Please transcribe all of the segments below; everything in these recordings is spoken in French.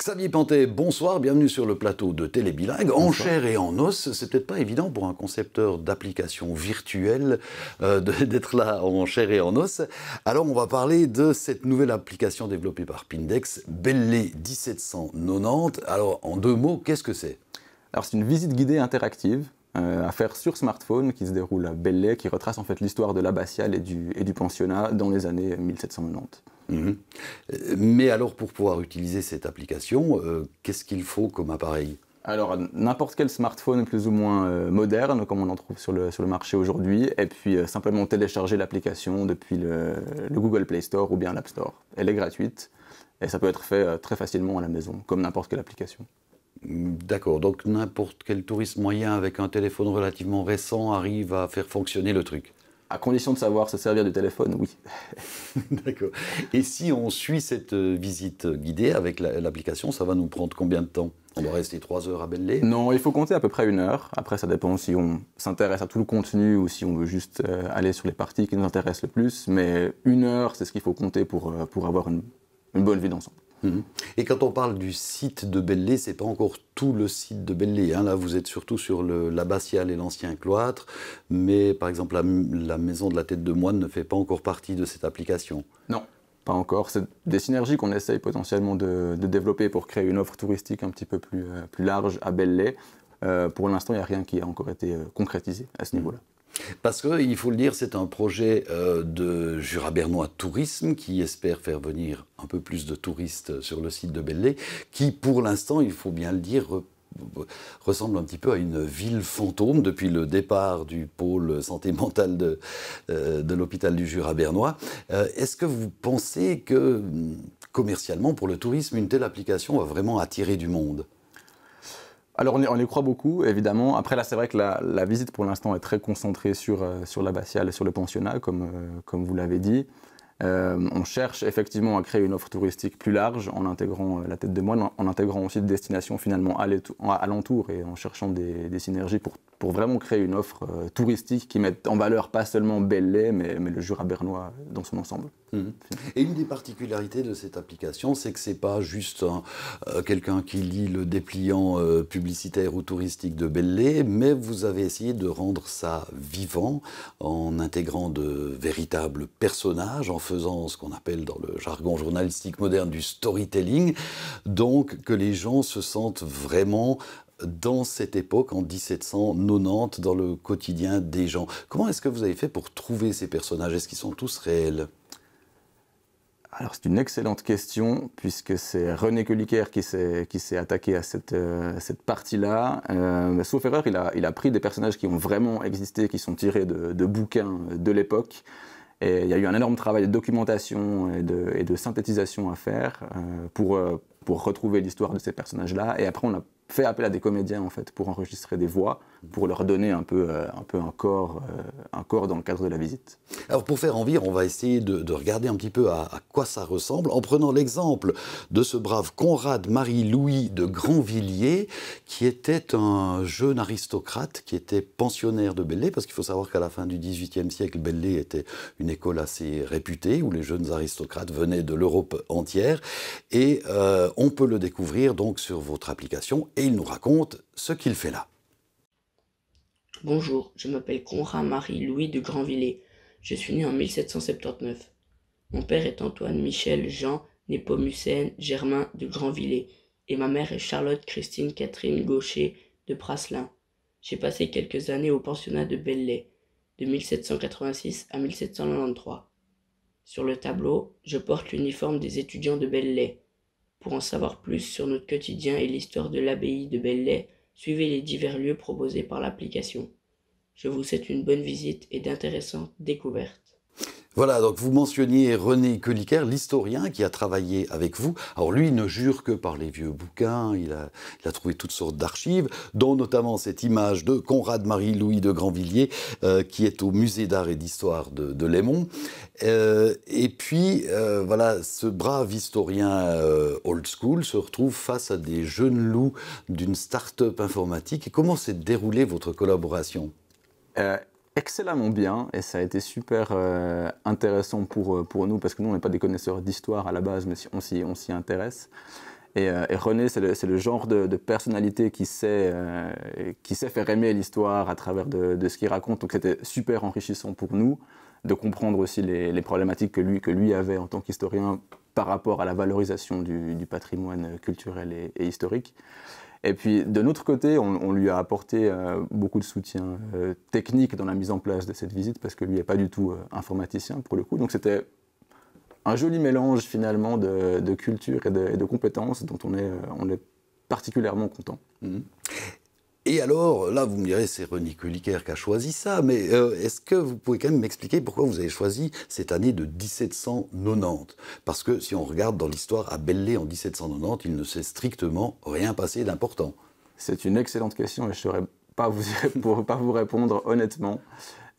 Xavier Pantet, bonsoir, bienvenue sur le plateau de Télé Bilingue. En chair et en os, c'est peut-être pas évident pour un concepteur d'applications virtuelles d'être là en chair et en os. Alors on va parler de cette nouvelle application développée par Pindex, Belley 1790. Alors en deux mots, qu'est-ce que c'est? Alors c'est une visite guidée interactive à faire sur smartphone qui se déroule à Belley, qui retrace en fait l'histoire de l'abbatiale et du pensionnat dans les années 1790. Mais alors pour pouvoir utiliser cette application, qu'est-ce qu'il faut comme appareil? Alors n'importe quel smartphone plus ou moins moderne, comme on en trouve sur le marché aujourd'hui, et puis simplement télécharger l'application depuis le Google Play Store ou bien l'App Store. Elle est gratuite et ça peut être fait très facilement à la maison, comme n'importe quelle application. D'accord, donc n'importe quel touriste moyen avec un téléphone relativement récent arrive à faire fonctionner le truc? À condition de savoir se servir du téléphone, oui. D'accord. Et si on suit cette visite guidée avec l'application, ça va nous prendre combien de temps? On doit rester 3 heures à Belley? Non, il faut compter à peu près 1 heure. Après, ça dépend si on s'intéresse à tout le contenu ou si on veut juste aller sur les parties qui nous intéressent le plus. Mais 1 heure, c'est ce qu'il faut compter pour avoir une bonne vue d'ensemble. Et quand on parle du site de Belley, c'est pas encore tout le site de Belley, hein. Là, vous êtes surtout sur l'abbatiale et l'ancien cloître, mais par exemple, la maison de la Tête de Moine ne fait pas encore partie de cette application. Non, pas encore. C'est des synergies qu'on essaye potentiellement de développer pour créer une offre touristique un petit peu plus large à Belley. Pour l'instant, il n'y a rien qui a encore été concrétisé à ce niveau-là. Parce qu'il faut le dire, c'est un projet de Jura Bernois Tourisme qui espère faire venir un peu plus de touristes sur le site de Belley, qui pour l'instant, il faut bien le dire, ressemble un petit peu à une ville fantôme depuis le départ du pôle santé mentale de l'hôpital du Jura Bernois. Est-ce que vous pensez que commercialement, pour le tourisme, une telle application va vraiment attirer du monde ? Alors on y croit beaucoup, évidemment. Après là, c'est vrai que la visite pour l'instant est très concentrée sur l'abbatiale et sur le pensionnat, comme vous l'avez dit. On cherche effectivement à créer une offre touristique plus large en intégrant la Tête de Moine, en intégrant aussi des destinations finalement alentour et en cherchant des synergies pour vraiment créer une offre touristique qui mette en valeur pas seulement Belley, mais le Jura bernois dans son ensemble. Et une des particularités de cette application, c'est que c'est pas juste quelqu'un qui lit le dépliant publicitaire ou touristique de Belley, mais vous avez essayé de rendre ça vivant en intégrant de véritables personnages, en faisant ce qu'on appelle dans le jargon journalistique moderne du storytelling, donc que les gens se sentent vraiment dans cette époque, en 1790, dans le quotidien des gens. Comment est-ce que vous avez fait pour trouver ces personnages? Est-ce qu'ils sont tous réels? Alors c'est une excellente question, puisque c'est René Colliquer qui s'est attaqué à cette partie-là. Sauf erreur, il a pris des personnages qui ont vraiment existé, qui sont tirés de bouquins de l'époque. Et il y a eu un énorme travail de documentation et de synthétisation à faire pour retrouver l'histoire de ces personnages-là. Et après, on a fait appel à des comédiens en fait pour enregistrer des voix, pour leur donner un peu un corps dans le cadre de la visite. Alors pour faire envie, on va essayer de regarder un petit peu à quoi ça ressemble en prenant l'exemple de ce brave Conrad Marie-Louis de Grandvilliers qui était un jeune aristocrate qui était pensionnaire de Belley, parce qu'il faut savoir qu'à la fin du XVIIIe siècle, Belley était une école assez réputée où les jeunes aristocrates venaient de l'Europe entière et on peut le découvrir donc sur votre application et il nous raconte ce qu'il fait là. Bonjour, je m'appelle Conrad Marie-Louis de Grandvilliers. Je suis né en 1779. Mon père est Antoine Michel Jean Népomucène Germain de Grandvilliers et ma mère est Charlotte Christine Catherine Gaucher de Praslin. J'ai passé quelques années au pensionnat de Belley, de 1786 à 1793. Sur le tableau, je porte l'uniforme des étudiants de Belley. Pour en savoir plus sur notre quotidien et l'histoire de l'abbaye de Belley, suivez les divers lieux proposés par l'application. Je vous souhaite une bonne visite et d'intéressantes découvertes. Voilà, donc vous mentionniez René Colliquer, l'historien qui a travaillé avec vous. Alors lui, il ne jure que par les vieux bouquins, il a trouvé toutes sortes d'archives, dont notamment cette image de Conrad Marie-Louis de Grandvilliers, qui est au musée d'art et d'histoire de Lémont. Et puis, voilà, ce brave historien old school se retrouve face à des jeunes loups d'une start-up informatique. Et comment s'est déroulée votre collaboration ? Excellemment bien, et ça a été super intéressant pour nous, parce que nous, on n'est pas des connaisseurs d'histoire à la base, mais on s'y intéresse. Et René, c'est le genre de personnalité qui sait faire aimer l'histoire à travers de ce qu'il raconte. Donc c'était super enrichissant pour nous de comprendre aussi les problématiques que lui avait en tant qu'historien par rapport à la valorisation du patrimoine culturel et historique. Et puis de notre côté, on lui a apporté beaucoup de soutien technique dans la mise en place de cette visite parce que lui n'est pas du tout informaticien pour le coup. Donc c'était un joli mélange finalement de culture et de compétences dont on est particulièrement content. Mmh. Et alors, là, vous me direz, c'est René Culicker qui a choisi ça, mais est-ce que vous pouvez quand même m'expliquer pourquoi vous avez choisi cette année de 1790 ? Parce que si on regarde dans l'histoire, à Belley en 1790, il ne s'est strictement rien passé d'important. C'est une excellente question et je ne saurais pas vous répondre honnêtement.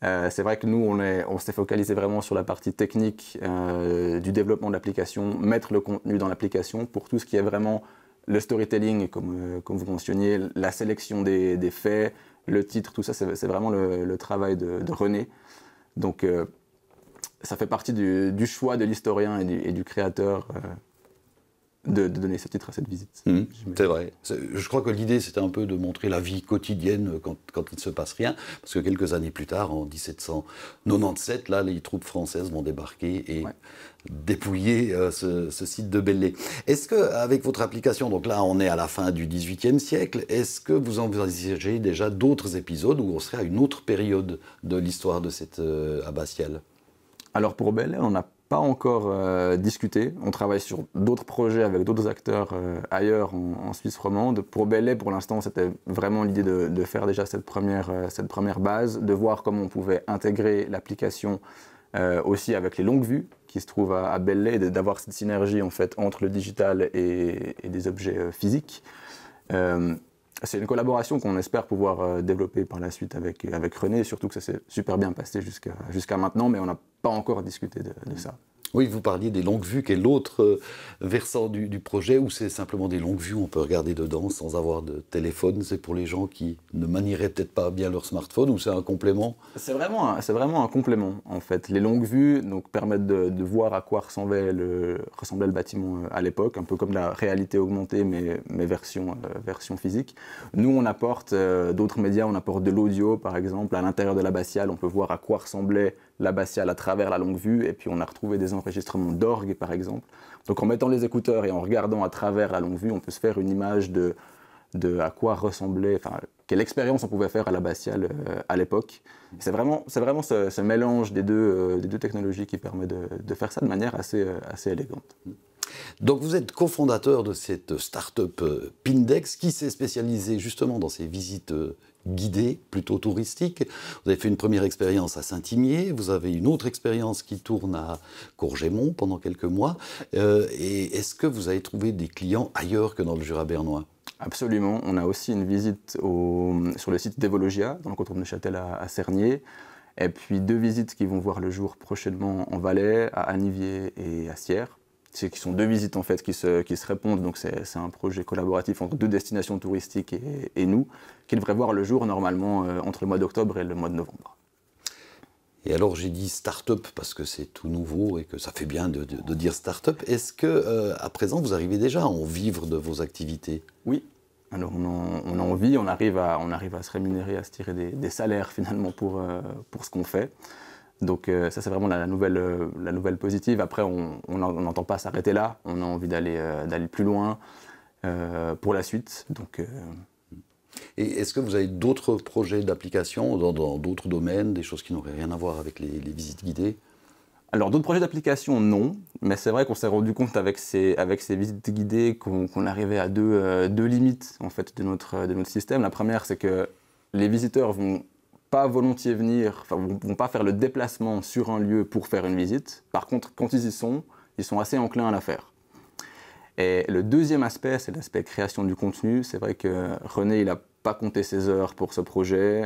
C'est vrai que nous, on s'est focalisé vraiment sur la partie technique du développement de l'application, mettre le contenu dans l'application pour tout ce qui est vraiment le storytelling, comme vous mentionniez, la sélection des faits, le titre, tout ça, c'est vraiment le travail de René. Donc, ça fait partie du choix de l'historien et du créateur de donner ce titre à cette visite. C'est vrai. Je crois que l'idée, c'était un peu de montrer la vie quotidienne quand il ne se passe rien, parce que quelques années plus tard, en 1797, là, les troupes françaises vont débarquer et dépouiller ce site de Belley. Est-ce qu'avec votre application, donc là, on est à la fin du XVIIIe siècle, est-ce que vous envisagez déjà d'autres épisodes où on serait à une autre période de l'histoire de cette abbatiale ? Alors pour Belley, on n'a pas encore discuté. On travaille sur d'autres projets avec d'autres acteurs ailleurs en Suisse romande. Pour Belley, pour l'instant, c'était vraiment l'idée de faire déjà cette première base, de voir comment on pouvait intégrer l'application aussi avec les longues vues qui se trouvent à Belley, d'avoir cette synergie en fait entre le digital et des objets physiques. C'est une collaboration qu'on espère pouvoir développer par la suite avec René, surtout que ça s'est super bien passé jusqu'à maintenant, mais on n'a pas encore discuté de ça. Oui, vous parliez des longues vues, qui est l'autre versant du projet, où c'est simplement des longues vues, on peut regarder dedans sans avoir de téléphone. C'est pour les gens qui ne manieraient peut-être pas bien leur smartphone, ou c'est un complément ? C'est vraiment un complément, en fait. Les longues vues donc, permettent de voir à quoi ressemblait le bâtiment à l'époque, un peu comme la réalité augmentée, mais version physique. Nous, on apporte d'autres médias, on apporte de l'audio, par exemple. À l'intérieur de l'abbatiale, on peut voir à quoi ressemblait l'abbatiale à travers la longue vue, et puis on a retrouvé des enregistrements d'orgue, par exemple. Donc en mettant les écouteurs et en regardant à travers la longue vue, on peut se faire une image de à quoi ressemblait, enfin, quelle expérience on pouvait faire à l'abbatiale à l'époque. C'est vraiment ce mélange des deux technologies qui permet de faire ça de manière assez élégante. Donc vous êtes cofondateur de cette start-up Pindex qui s'est spécialisée justement dans ces visites guidées, plutôt touristiques. Vous avez fait une première expérience à Saint-Imier, vous avez une autre expérience qui tourne à Courgémont pendant quelques mois. Et est-ce que vous avez trouvé des clients ailleurs que dans le Jura bernois ? Absolument. On a aussi une visite sur le site d'Evologia, dans le canton de Neuchâtel à Cernier. Et puis 2 visites qui vont voir le jour prochainement en Valais, à Anniviers et à Sierre. Qui sont 2 visites en fait qui se répondent, donc c'est un projet collaboratif entre 2 destinations touristiques et nous, qui devrait voir le jour normalement entre le mois d'octobre et le mois de novembre. Et alors j'ai dit start-up parce que c'est tout nouveau et que ça fait bien de dire start-up. Est-ce que à présent vous arrivez déjà à en vivre de vos activités ? Oui. Alors on en vit, on arrive à se rémunérer, à se tirer des salaires finalement pour ce qu'on fait. Donc ça c'est vraiment la nouvelle positive. Après on n'entend pas s'arrêter là, on a envie d'aller plus loin pour la suite. Donc, Et est-ce que vous avez d'autres projets d'application dans d'autres domaines, des choses qui n'auraient rien à voir avec les visites guidées ? Alors d'autres projets d'application non, mais c'est vrai qu'on s'est rendu compte avec ces visites guidées qu'on arrivait à deux limites en fait de notre système. La première c'est que les visiteurs vont pas volontiers venir, enfin vont pas faire le déplacement sur un lieu pour faire une visite. Par contre, quand ils y sont, ils sont assez enclins à la faire. Et le deuxième aspect, c'est l'aspect création du contenu. C'est vrai que René, il n'a pas compté ses heures pour ce projet,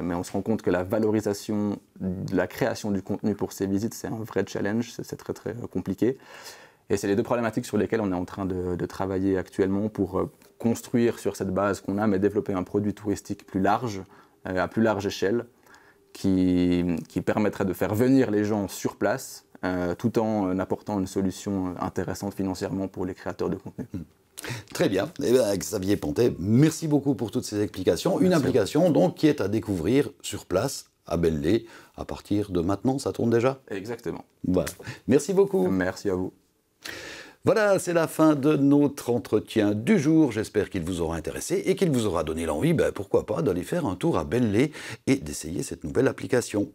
mais on se rend compte que la valorisation de la création du contenu pour ces visites, c'est un vrai challenge, c'est très très compliqué. Et c'est les 2 problématiques sur lesquelles on est en train de travailler actuellement pour construire sur cette base qu'on a, mais développer un produit touristique plus large, à plus large échelle, qui permettrait de faire venir les gens sur place, tout en apportant une solution intéressante financièrement pour les créateurs de contenu. Très bien. Eh bien, Xavier Pantet, merci beaucoup pour toutes ces explications. Une application donc qui est à découvrir sur place à Belley à partir de maintenant. Ça tourne déjà? Exactement. Voilà. Merci beaucoup. Merci à vous. Voilà, c'est la fin de notre entretien du jour. J'espère qu'il vous aura intéressé et qu'il vous aura donné l'envie, pourquoi pas, d'aller faire un tour à Belley et d'essayer cette nouvelle application.